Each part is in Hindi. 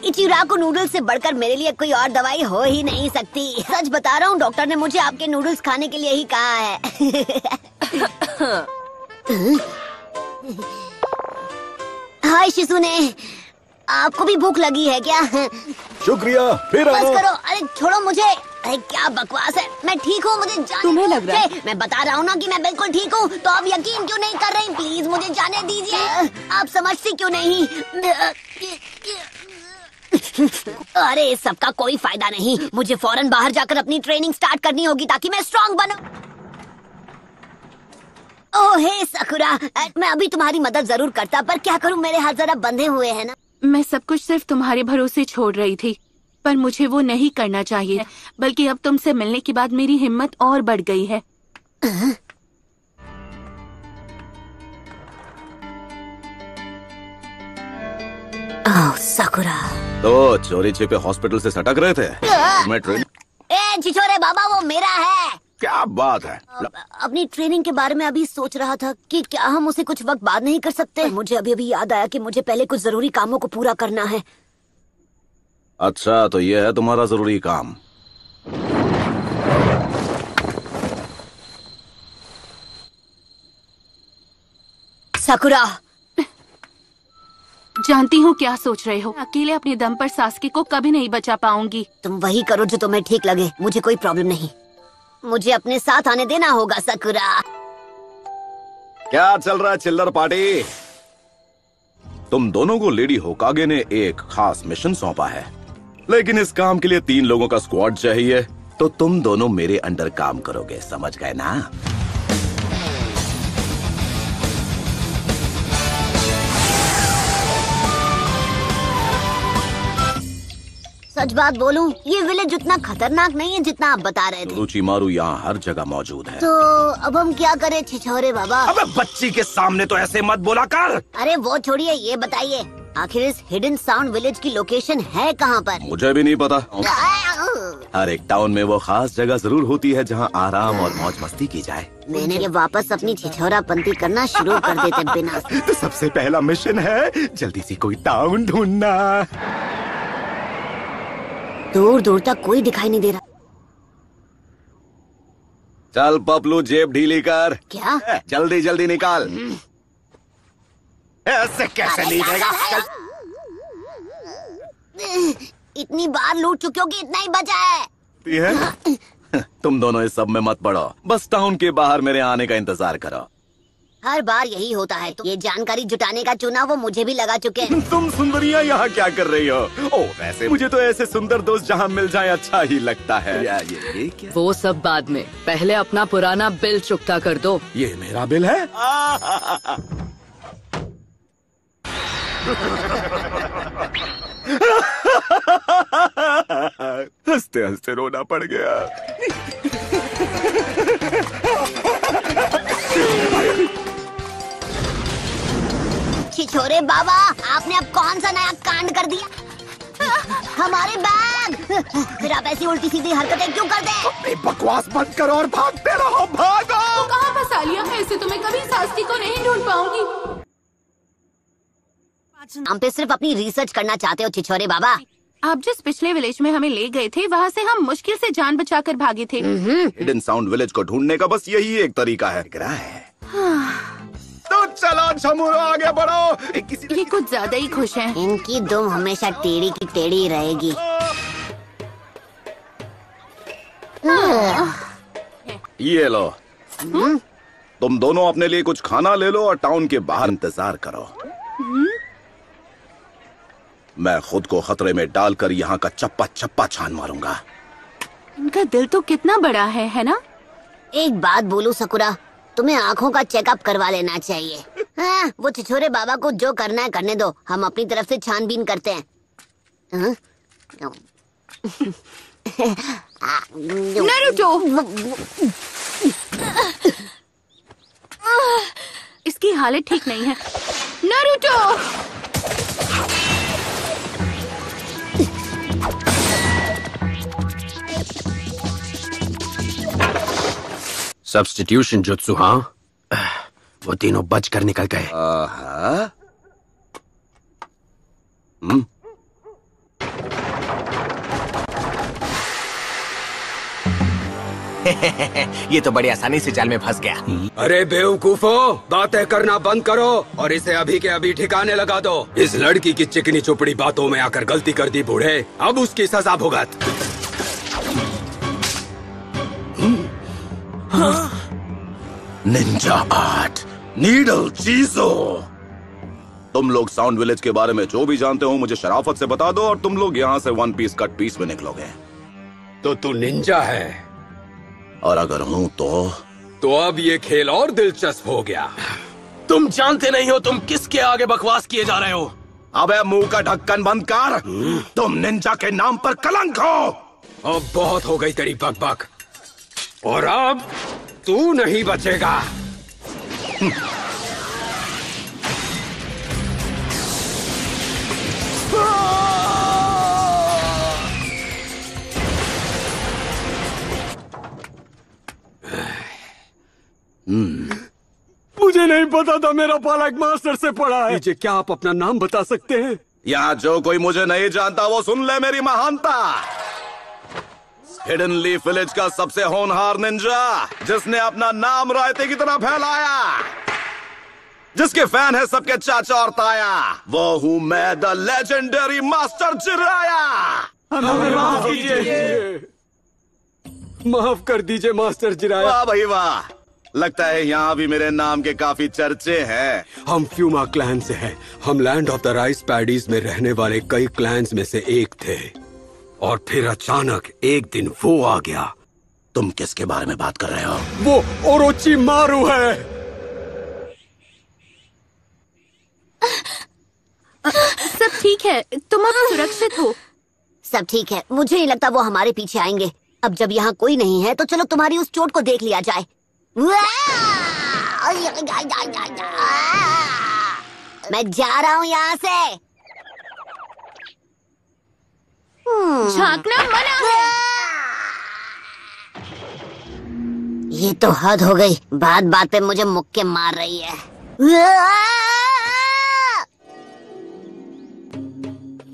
इचिराको नूडल्स से बढ़कर मेरे लिए कोई और दवाई हो ही नहीं सकती। सच बता रहा हूँ, डॉक्टर ने मुझे आपके नूडल्स खाने के लिए ही कहा है। हाय शिजुने, आपको भी भूख लगी है क्या? शुक्रिया, फिर बस करो। अरे छोड़ो मुझे। अरे क्या बकवास है, मैं ठीक हूँ, मुझे जाने तुम्हें लग रहा है? मैं बता रहा हूँ ना कि मैं बिल्कुल ठीक हूँ, तो आप यकीन क्यों नहीं कर रही? प्लीज मुझे जाने दीजिए। आप समझती क्यों नहीं? अरे इस सबका कोई फायदा नहीं। मुझे फौरन बाहर जाकर अपनी ट्रेनिंग स्टार्ट करनी होगी ताकि मैं स्ट्रांग बनूं। ओह हे साकुरा, मैं अभी तुम्हारी मदद जरूर करता, पर क्या करूं, मेरे हाथ जरा बंधे हुए हैं ना। मैं सब कुछ सिर्फ तुम्हारे भरोसे छोड़ रही थी, पर मुझे वो नहीं करना चाहिए। बल्कि अब तुमसे मिलने के बाद मेरी हिम्मत और बढ़ गई है। ओह साकुरा, तो चोरी छिपे हॉस्पिटल से सटक रहे थे। मैं ट्रेन ए छिछोरे बाबा, वो मेरा है। क्या बात है? अपनी ट्रेनिंग के बारे में अभी सोच रहा था कि क्या हम उसे कुछ वक्त बाद नहीं कर सकते। मुझे अभी याद आया कि मुझे पहले कुछ जरूरी कामों को पूरा करना है। अच्छा, तो ये है तुम्हारा जरूरी काम। साकुरा, जानती हूँ क्या सोच रहे हो। अकेले अपने दम पर सास्की को कभी नहीं बचा पाऊंगी। तुम वही करो जो तुम्हें ठीक लगे, मुझे कोई प्रॉब्लम नहीं। मुझे अपने साथ आने देना होगा साकुरा। क्या चल रहा है चिल्लर पार्टी? तुम दोनों को लेडी होकागे ने एक खास मिशन सौंपा है, लेकिन इस काम के लिए 3 लोगों का स्क्वाड चाहिए। तो तुम दोनों मेरे अंडर काम करोगे, समझ गए ना? सच बात बोलूं, ये विलेज उतना खतरनाक नहीं है जितना आप बता रहे थे। रुचिमारू यहाँ हर जगह मौजूद है। तो अब हम क्या करें छिछोरे बाबा? अबे बच्ची के सामने तो ऐसे मत बोला कर। अरे वो छोड़िए, ये बताइए आखिर इस हिडन साउंड विलेज की लोकेशन है कहाँ पर? मुझे भी नहीं पता। हर एक टाउन में वो खास जगह जरूर होती है जहाँ आराम और मौज मस्ती की जाए। मैंने ये वापस अपनी छिछोरापंती करना शुरू कर देते बिना। तो सबसे पहला मिशन है जल्दी से कोई टाउन ढूंढना। दूर दूर तक कोई दिखाई नहीं दे रहा। चल पपलू, जेब ढीली कर। क्या? जल्दी जल्दी निकाल। ऐसे कैसे नहीं देगा? इतनी बार लूट चुके हो कि इतना ही बचा है। तुम दोनों इस सब में मत पड़ो, बस टाउन के बाहर मेरे आने का इंतजार करो। हर बार यही होता है। तो ये जानकारी जुटाने का चुनाव वो मुझे भी लगा चुके हैं। तुम सुंदरियां यहाँ क्या कर रही हो? ओ वैसे मुझे तो ऐसे सुंदर दोस्त जहाँ मिल जाए अच्छा ही लगता है। ये क्या? वो सब बाद में, पहले अपना पुराना बिल चुकता कर दो। ये मेरा बिल है? हंसते हंसते रोना पड़ गया। छिछोरे बाबा, आपने अब कौन सा नया कांड कर दिया? हमारे बैग! फिर आप ऐसी उल्टी सीधी हरकतें क्यों करते? बकवास बंद करो और भागते रहो, भागो! तो कहाँ फंसा लिया? ऐसे तो मैं कभी सास्की को नहीं ढूंढ पाऊंगी। हम पे सिर्फ अपनी रिसर्च करना चाहते हो छिछोरे बाबा। आप जिस पिछले विलेज में हमें ले गए थे, वहाँ से हम मुश्किल से जान बचाकर भागे थे। हिडन साउंड विलेज को ढूंढने का बस यही एक तरीका है। तो चलो झमुरो, आगे बढ़ो। ये कुछ ज्यादा ही खुश हैं। इनकी दुम हमेशा टेढ़ी की टेढ़ी रहेगी। ये लो। तुम दोनों अपने लिए कुछ खाना ले लो और टाउन के बाहर इंतजार करो। मैं खुद को खतरे में डालकर यहाँ का चप्पा चप्पा छान मारूंगा। इनका दिल तो कितना बड़ा है ना? एक बात बोलूं सकुरा, तुम्हें आँखों का चेकअप करवा लेना चाहिए। हाँ, वो छिछोरे बाबा को जो करना है करने दो, हम अपनी तरफ से छानबीन करते हैं। नारुतो! इसकी हालत ठीक नहीं है। नारुतो! सब्स्टिट्यूशन जुत्सु, हाँ? वो तीनों बचकर निकल गए। आहा। ये तो बड़ी आसानी से जाल में फंस गया। अरे बेवकूफो, बातें करना बंद करो और इसे अभी के अभी ठिकाने लगा दो। इस लड़की की चिकनी चुपड़ी बातों में आकर गलती कर दी बूढ़े, अब उसकी सजा भुगत। निंजा आर्ट, नीडल चीजो। तुम लोग साउंड विलेज के बारे में जो भी जानते हो मुझे शराफत से बता दो और तुम लोग यहाँ से वन पीस कट पीस में निकलोगे। तो तू निंजा है? और अगर हूँ तो अब ये खेल और दिलचस्प हो गया। तुम जानते नहीं हो तुम किसके आगे बकवास किए जा रहे हो। अबे मुंह का ढक्कन बंद कर। तुम निंजा के नाम पर कलंक हो। अब बहुत हो गई तेरी बकबक, और अब तू नहीं बचेगा। मुझे नहीं पता था मेरा पालक मास्टर से पढ़ा है। मुझे क्या आप अपना नाम बता सकते हैं? यहाँ जो कोई मुझे नहीं जानता वो सुन ले मेरी महानता। हिडन लीफ विलेज का सबसे होनहार निंजा, जिसने अपना नाम रायते की तरह फैलाया, जिसके फैन है सबके चाचा और ताया, वो हूँ मैं, द लेजेंडरी मास्टर जिराया। हमें माफ कीजिए। माफ कर दीजिए मास्टर जिराया। वाह भाई वाह, लगता है यहाँ भी मेरे नाम के काफी चर्चे हैं। हम फ्यूमा क्लैन से हैं। हम land of the rice paddies में रहने वाले कई क्लैंस में से एक थे, और फिर अचानक एक दिन वो आ गया। तुम किसके बारे में बात कर रहे हो? वो ओरोची मारू है। सब ठीक है, तुम अब सुरक्षित हो। सब ठीक है, मुझे नहीं लगता वो हमारे पीछे आएंगे। अब जब यहाँ कोई नहीं है तो चलो तुम्हारी उस चोट को देख लिया जाए। मैं जा रहा हूँ यहाँ से। झांकना मना है। ये तो हद हो गई, बात बात पे मुझे मुक्के मार रही है।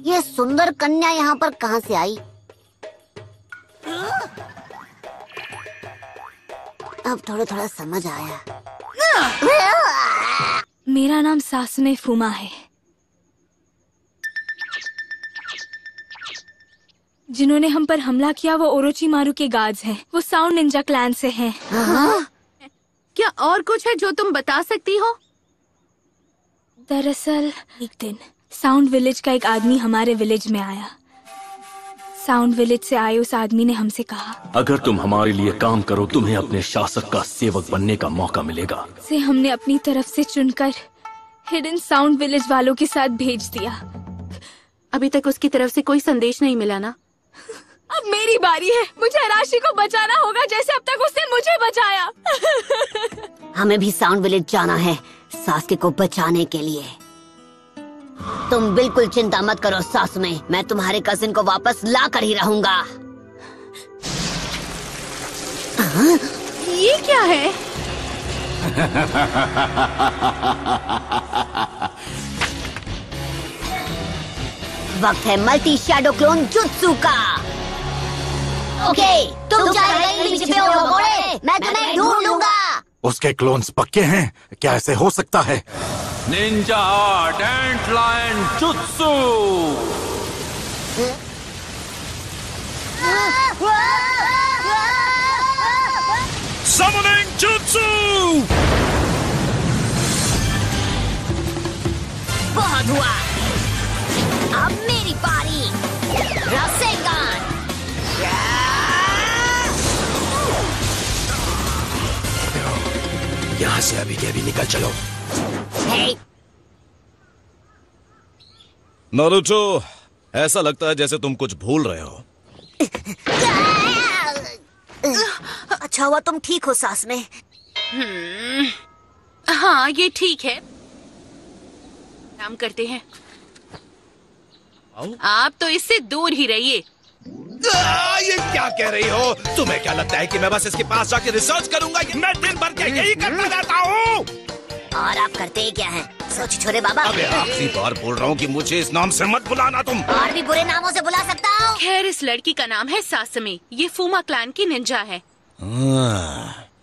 ये सुंदर कन्या यहाँ पर कहाँ से आई? अब थोड़ा थोड़ा समझ आया। मेरा नाम सासुने फुमा है। जिन्होंने हम पर हमला किया वो ओरोचिमारू के गार्ड्स हैं। वो साउंड निंजा क्लैन से हैं। क्या और कुछ है जो तुम बता सकती हो? दरअसल एक दिन साउंड विलेज का एक आदमी हमारे विलेज में आया। साउंड विलेज से आए उस आदमी ने हमसे कहा, अगर तुम हमारे लिए काम करो तुम्हें अपने शासक का सेवक बनने का मौका मिलेगा। से हमने अपनी तरफ से चुनकर हिडन साउंड विलेज वालों के साथ भेज दिया। अभी तक उसकी तरफ से कोई संदेश नहीं मिला ना? अब मेरी बारी है। मुझे राशि को बचाना होगा जैसे अब तक उसने मुझे बचाया। हमें भी साउंड विलेज जाना है सासके को बचाने के लिए। तुम बिल्कुल चिंता मत करो सासुमे, मैं तुम्हारे कजिन को वापस ला कर ही रहूंगा। ये क्या है? वक्त है मल्टी शैडो क्लोन जुत्सु का। ओके, तुम चाहे छिपे हो घोड़े, मैं तुम्हें ढूंढ लूंगा। उसके क्लोन्स पक्के हैं? क्या ऐसे हो सकता है? निंजा आर्ट एंट लायन जुत्सु। Summoning Jutsu! बहुत हुआ, अब मेरी बारी। रासेगान। यहाँ से अभी के अभी निकल चलो। हे, नारुतो, ऐसा लगता है जैसे तुम कुछ भूल रहे हो। अच्छा हुआ तुम ठीक हो सास में। हाँ, ये ठीक है। काम करते हैं। आप तो इससे दूर ही रहिए। ये क्या कह रही हो? तुम्हें क्या लगता है कि मैं बस इसके पास जाके रिसर्च करूंगा? मैं दिन भर के यही करता रहता हूँ। आप करते क्या हैं? सोच छोरे बाबा। अबे आखिरी बार बोल रहा हूँ कि मुझे इस नाम से मत बुलाना तुम। और भी बुरे नामों से बुला सकता हूँ। खैर, इस लड़की का नाम है सासमी। ये फूमा क्लैन की निंजा है।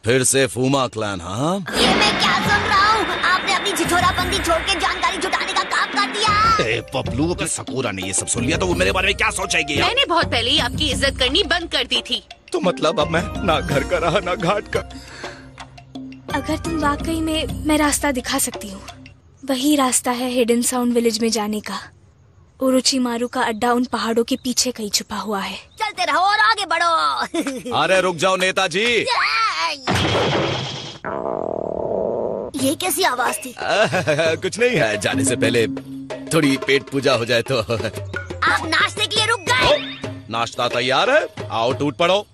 फिर से फूमा क्लैन, हाँ? ये मैं क्या सुन रहा हूँ? आपने अपनी छिछोराबंदी छोड़ के जानकारी जुटाने का काम कर दिया। पपलू, अगर सकूरा ने ये सब सुन लिया तो वो मेरे बारे में क्या सोचेगी? मैंने बहुत पहले ही आपकी इज्जत करनी बंद कर दी थी। तो मतलब अब मैं ना घर का रहा ना घाट का। अगर तुम वाकई में, मैं रास्ता दिखा सकती हूँ। वही रास्ता है हिडन साउंड विलेज में जाने का। ओरोचिमारू का अड्डा उन पहाड़ों के पीछे कहीं छुपा हुआ है। चलते रहो और आगे बढ़ो। अरे रुक जाओ नेताजी। ये कैसी आवाज थी? कुछ नहीं है, जाने से पहले थोड़ी पेट पूजा हो जाए तो। आप नाश्ते के लिए रुक गए? नाश्ता तैयार है, आओ टूट पड़ो।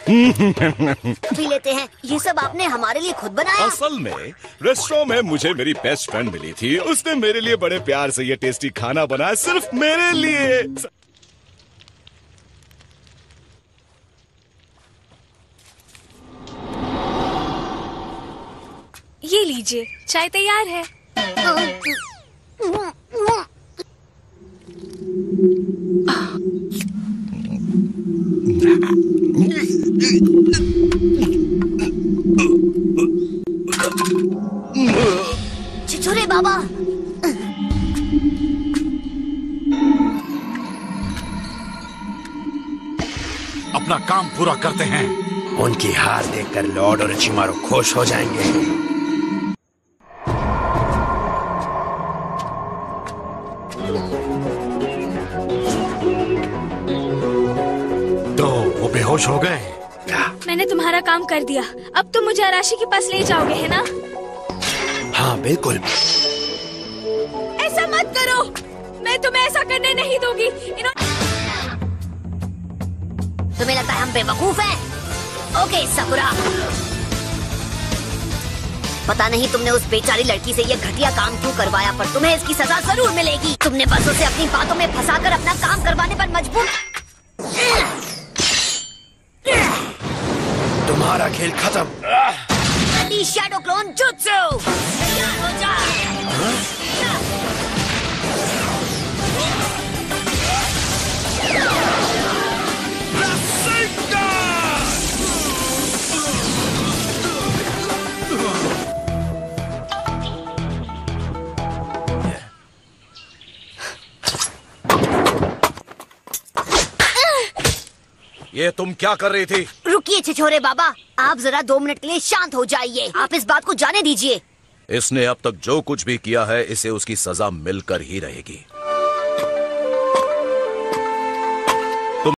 पी लेते हैं। ये सब आपने हमारे लिए खुद बनाया? असल में रेस्टोरेंट में मुझे मेरी बेस्ट फ्रेंड मिली थी। उसने मेरे लिए बड़े प्यार से ये टेस्टी खाना बनाया, सिर्फ मेरे लिए। ये लीजिए, चाय तैयार है। छिछोरे बाबा, अपना काम पूरा करते हैं। उनकी हार देखकर लॉर्ड ओरोचिमारू खुश हो जाएंगे। तो वो बेहोश हो गए। मैंने तुम्हारा काम कर दिया। अब तुम मुझे अराशी के पास ले जाओगे, है ना? हाँ बिल्कुल। ऐसा मत करो, मैं तुम्हें ऐसा करने नहीं दूंगी। तुम्हें लगता है हम बेवकूफ हैं? ओके साकुरा, पता नहीं तुमने उस बेचारी लड़की से ये घटिया काम क्यों करवाया, पर तुम्हें इसकी सजा जरूर मिलेगी। तुमने बस उसे अपनी बातों में फंसाकर अपना काम करवाने पर मजबूर। तुम्हारा खेल खत्म। शैडो क्लोन जुत्सु, तैयार हो जा। ये तुम क्या कर रही थी? रुकिए छिछोरे बाबा, आप जरा 2 मिनट के लिए शांत हो जाइए। आप इस बात को जाने दीजिए। इसने अब तक जो कुछ भी किया है, इसे उसकी सजा मिलकर ही रहेगी।